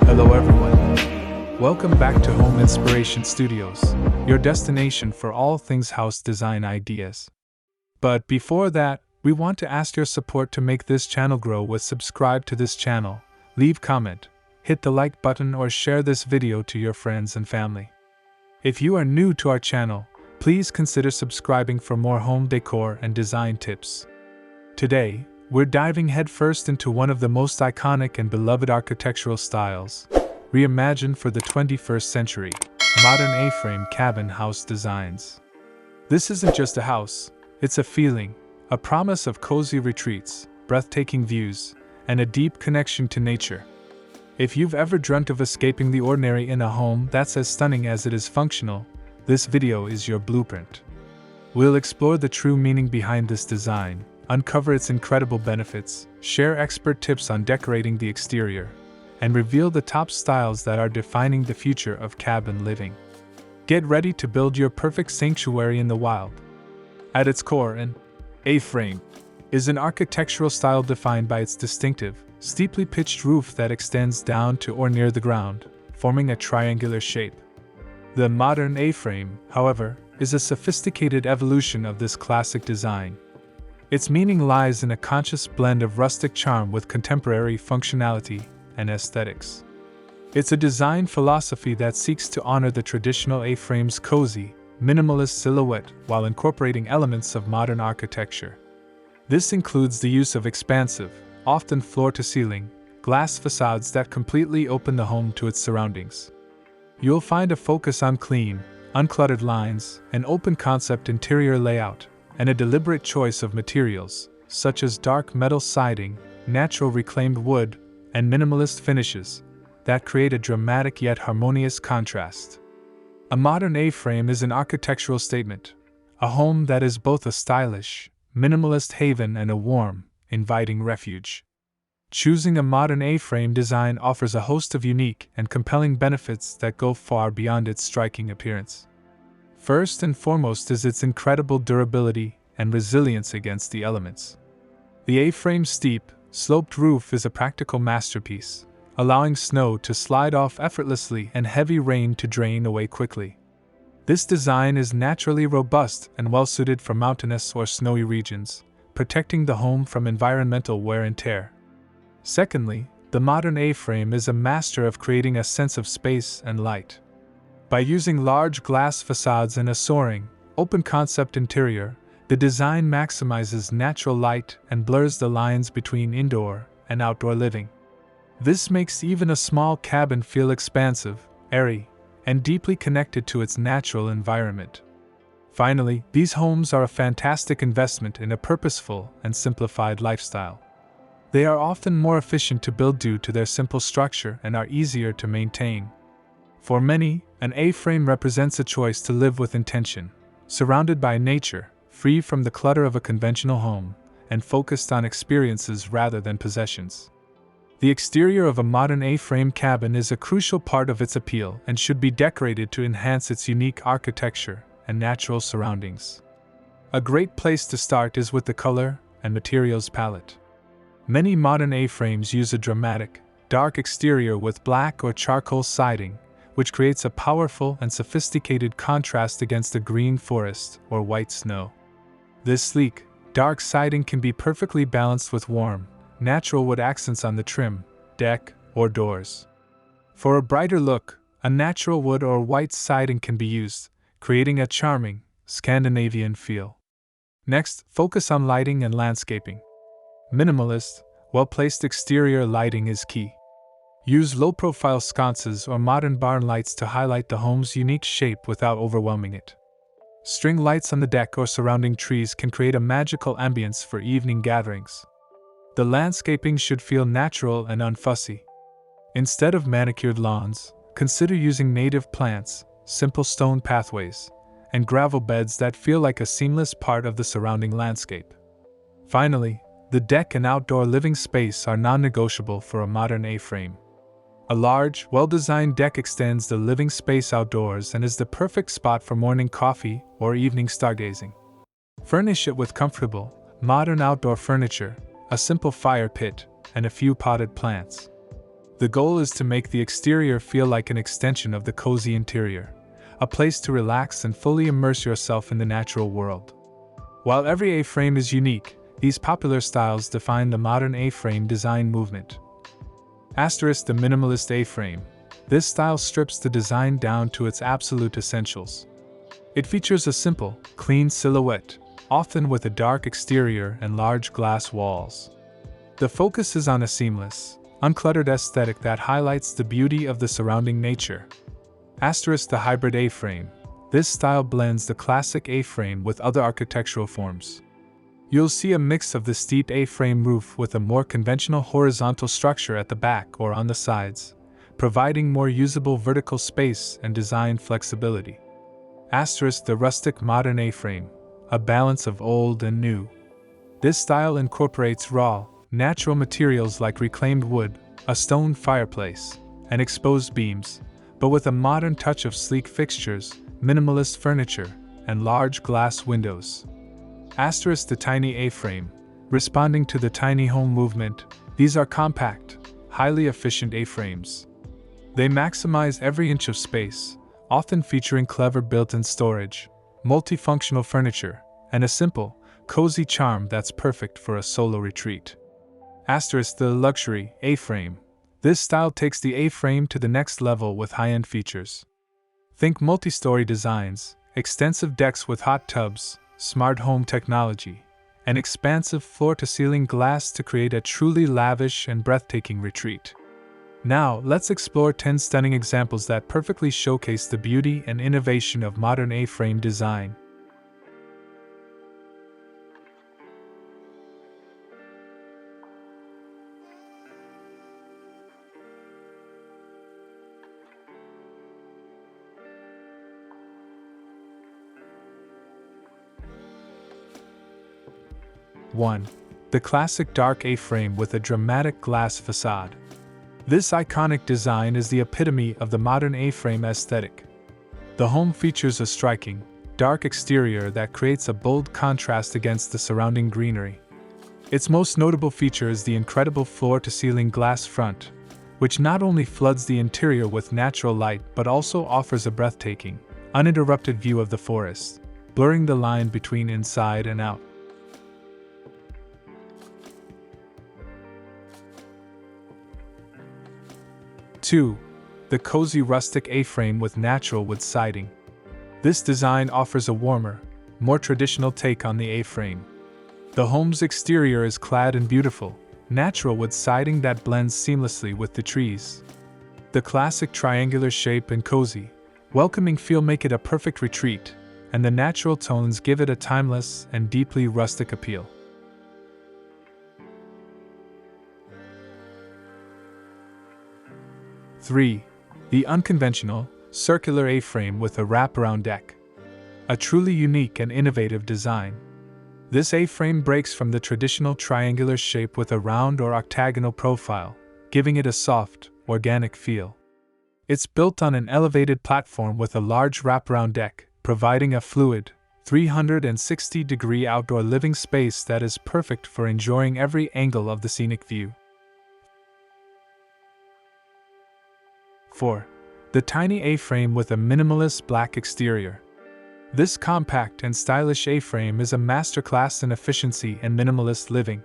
Hello everyone. Welcome back to Home Inspiration Studios, your destination for all things house design ideas. But before that, we want to ask your support to make this channel grow with subscribe to this channel, leave comment, hit the like button or share this video to your friends and family. If you are new to our channel, please consider subscribing for more home decor and design tips. Today, we're diving headfirst into one of the most iconic and beloved architectural styles, reimagined for the 21st century, modern A-frame cabin house designs. This isn't just a house, it's a feeling, a promise of cozy retreats, breathtaking views, and a deep connection to nature. If you've ever dreamt of escaping the ordinary in a home that's as stunning as it is functional, this video is your blueprint. We'll explore the true meaning behind this design, uncover its incredible benefits, share expert tips on decorating the exterior, and reveal the top styles that are defining the future of cabin living. Get ready to build your perfect sanctuary in the wild. At its core, an A-frame is an architectural style defined by its distinctive, steeply pitched roof that extends down to or near the ground, forming a triangular shape. The modern A-frame, however, is a sophisticated evolution of this classic design. Its meaning lies in a conscious blend of rustic charm with contemporary functionality and aesthetics. It's a design philosophy that seeks to honor the traditional A-frame's cozy, minimalist silhouette while incorporating elements of modern architecture. This includes the use of expansive, often floor-to-ceiling, glass facades that completely open the home to its surroundings. You'll find a focus on clean, uncluttered lines, an open-concept interior layout, and a deliberate choice of materials, such as dark metal siding, natural reclaimed wood, and minimalist finishes, that create a dramatic yet harmonious contrast. A modern A-frame is an architectural statement, a home that is both a stylish, minimalist haven and a warm, inviting refuge. Choosing a modern A-frame design offers a host of unique and compelling benefits that go far beyond its striking appearance. First and foremost is its incredible durability and resilience against the elements. The A-frame's steep, sloped roof is a practical masterpiece, allowing snow to slide off effortlessly and heavy rain to drain away quickly. This design is naturally robust and well-suited for mountainous or snowy regions, protecting the home from environmental wear and tear. Secondly, the modern A-frame is a master of creating a sense of space and light. By using large glass facades and a soaring, open-concept interior, the design maximizes natural light and blurs the lines between indoor and outdoor living. This makes even a small cabin feel expansive, airy, and deeply connected to its natural environment. Finally, these homes are a fantastic investment in a purposeful and simplified lifestyle. They are often more efficient to build due to their simple structure and are easier to maintain. For many, an A-frame represents a choice to live with intention, surrounded by nature, free from the clutter of a conventional home, and focused on experiences rather than possessions. The exterior of a modern A-frame cabin is a crucial part of its appeal and should be decorated to enhance its unique architecture and natural surroundings. A great place to start is with the color and materials palette. Many modern A-frames use a dramatic, dark exterior with black or charcoal siding, which creates a powerful and sophisticated contrast against the green forest or white snow. This sleek, dark siding can be perfectly balanced with warm, natural wood accents on the trim, deck, or doors. For a brighter look, a natural wood or white siding can be used, creating a charming, Scandinavian feel. Next, focus on lighting and landscaping. Minimalist, well-placed exterior lighting is key. Use low-profile sconces or modern barn lights to highlight the home's unique shape without overwhelming it. String lights on the deck or surrounding trees can create a magical ambience for evening gatherings. The landscaping should feel natural and unfussy. Instead of manicured lawns, consider using native plants, simple stone pathways, and gravel beds that feel like a seamless part of the surrounding landscape. Finally, the deck and outdoor living space are non-negotiable for a modern A-frame. A large, well-designed deck extends the living space outdoors and is the perfect spot for morning coffee or evening stargazing. Furnish it with comfortable, modern outdoor furniture, a simple fire pit, and a few potted plants. The goal is to make the exterior feel like an extension of the cozy interior, a place to relax and fully immerse yourself in the natural world. While every A-frame is unique, these popular styles define the modern A-frame design movement. Asterisk the minimalist A-frame. This style strips the design down to its absolute essentials. It features a simple, clean silhouette, often with a dark exterior and large glass walls. The focus is on a seamless, uncluttered aesthetic that highlights the beauty of the surrounding nature. Asterisk the hybrid A-frame. This style blends the classic A-frame with other architectural forms. You'll see a mix of the steep A-frame roof with a more conventional horizontal structure at the back or on the sides, providing more usable vertical space and design flexibility. Asterisk the rustic modern A-frame, a balance of old and new. This style incorporates raw, natural materials like reclaimed wood, a stone fireplace, and exposed beams, but with a modern touch of sleek fixtures, minimalist furniture, and large glass windows. Asterisk the tiny A-frame. Responding to the tiny home movement, these are compact, highly efficient A-frames. They maximize every inch of space, often featuring clever built-in storage, multifunctional furniture, and a simple, cozy charm that's perfect for a solo retreat. Asterisk the luxury A-frame. This style takes the A-frame to the next level with high-end features. Think multi-story designs, extensive decks with hot tubs, smart home technology, and expansive floor-to-ceiling glass to create a truly lavish and breathtaking retreat. Now, let's explore 10 stunning examples that perfectly showcase the beauty and innovation of modern A-frame design. One. The classic dark A-frame with a dramatic glass facade. This iconic design is the epitome of the modern A-frame aesthetic. The home features a striking, dark exterior that creates a bold contrast against the surrounding greenery. Its most notable feature is the incredible floor-to-ceiling glass front, which not only floods the interior with natural light but also offers a breathtaking, uninterrupted view of the forest, blurring the line between inside and out. 2. The cozy rustic A-frame with natural wood siding. This design offers a warmer, more traditional take on the A-frame. The home's exterior is clad in beautiful, natural wood siding that blends seamlessly with the trees. The classic triangular shape and cozy, welcoming feel make it a perfect retreat, and the natural tones give it a timeless and deeply rustic appeal. 3. The unconventional, circular A-frame with a wraparound deck. A truly unique and innovative design. This A-frame breaks from the traditional triangular shape with a round or octagonal profile, giving it a soft, organic feel. It's built on an elevated platform with a large wraparound deck, providing a fluid, 360-degree outdoor living space that is perfect for enjoying every angle of the scenic view. 4. The tiny A-frame with a minimalist black exterior. This compact and stylish A-frame is a masterclass in efficiency and minimalist living.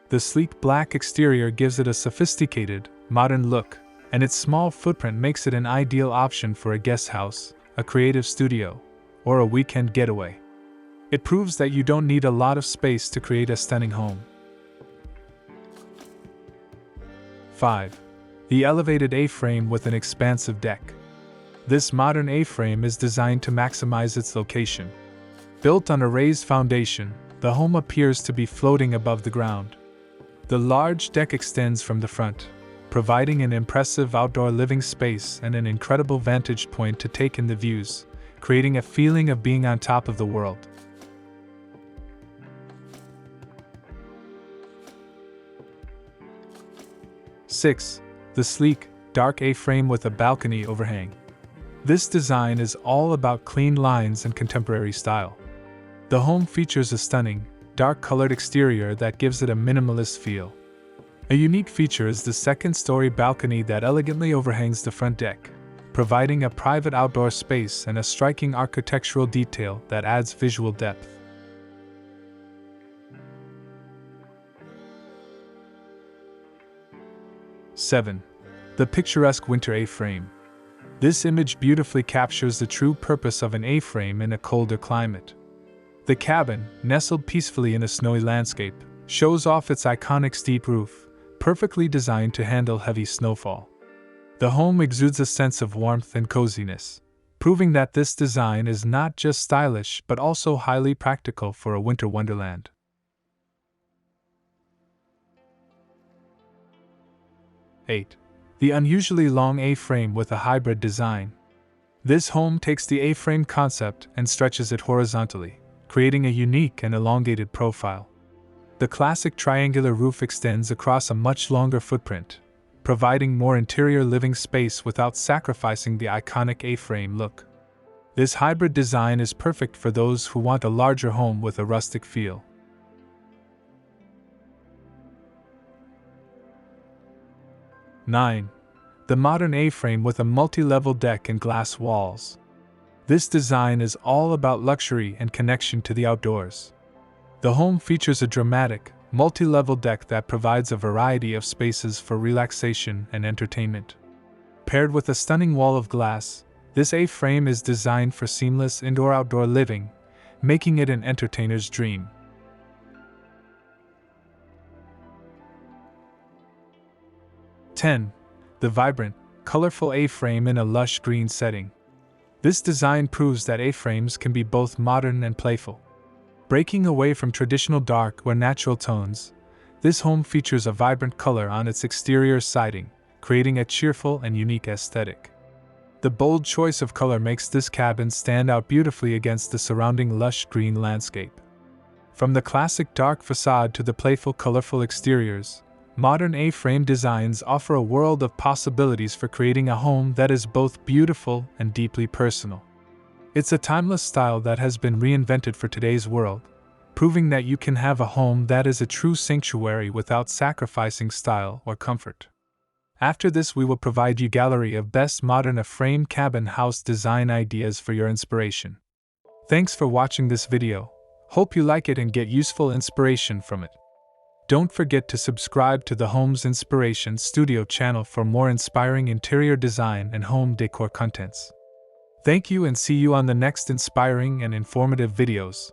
The sleek black exterior gives it a sophisticated, modern look, and its small footprint makes it an ideal option for a guest house, a creative studio, or a weekend getaway. It proves that you don't need a lot of space to create a stunning home. 5. The elevated A-frame with an expansive deck. This modern A-frame is designed to maximize its location. Built on a raised foundation, the home appears to be floating above the ground. The large deck extends from the front, providing an impressive outdoor living space and an incredible vantage point to take in the views, creating a feeling of being on top of the world. 6. The sleek, dark A-frame with a balcony overhang. This design is all about clean lines and contemporary style. The home features a stunning, dark-colored exterior that gives it a minimalist feel. A unique feature is the second-story balcony that elegantly overhangs the front deck, providing a private outdoor space and a striking architectural detail that adds visual depth. Seven. The picturesque winter A-frame. This image beautifully captures the true purpose of an A-frame in a colder climate. The cabin, nestled peacefully in a snowy landscape, shows off its iconic steep roof, perfectly designed to handle heavy snowfall. The home exudes a sense of warmth and coziness, proving that this design is not just stylish but also highly practical for a winter wonderland. 8. The unusually long A-frame with a hybrid design. This home takes the A-frame concept and stretches it horizontally, creating a unique and elongated profile. The classic triangular roof extends across a much longer footprint, providing more interior living space without sacrificing the iconic A-frame look. This hybrid design is perfect for those who want a larger home with a rustic feel. 9. The modern A-frame with a multi-level deck and glass walls. This design is all about luxury and connection to the outdoors. The home features a dramatic, multi-level deck that provides a variety of spaces for relaxation and entertainment. Paired with a stunning wall of glass, this A-frame is designed for seamless indoor-outdoor living, making it an entertainer's dream. 10. The vibrant, colorful A-frame in a lush green setting. This design proves that A-frames can be both modern and playful. Breaking away from traditional dark or natural tones, this home features a vibrant color on its exterior siding, creating a cheerful and unique aesthetic. The bold choice of color makes this cabin stand out beautifully against the surrounding lush green landscape. From the classic dark facade to the playful, colorful exteriors, modern A-frame designs offer a world of possibilities for creating a home that is both beautiful and deeply personal. It's a timeless style that has been reinvented for today's world, proving that you can have a home that is a true sanctuary without sacrificing style or comfort. After this, we will provide you a gallery of best modern A-frame cabin house design ideas for your inspiration. Thanks for watching this video. Hope you like it and get useful inspiration from it. Don't forget to subscribe to the Homes Inspiration Studio channel for more inspiring interior design and home decor contents. Thank you and see you on the next inspiring and informative videos.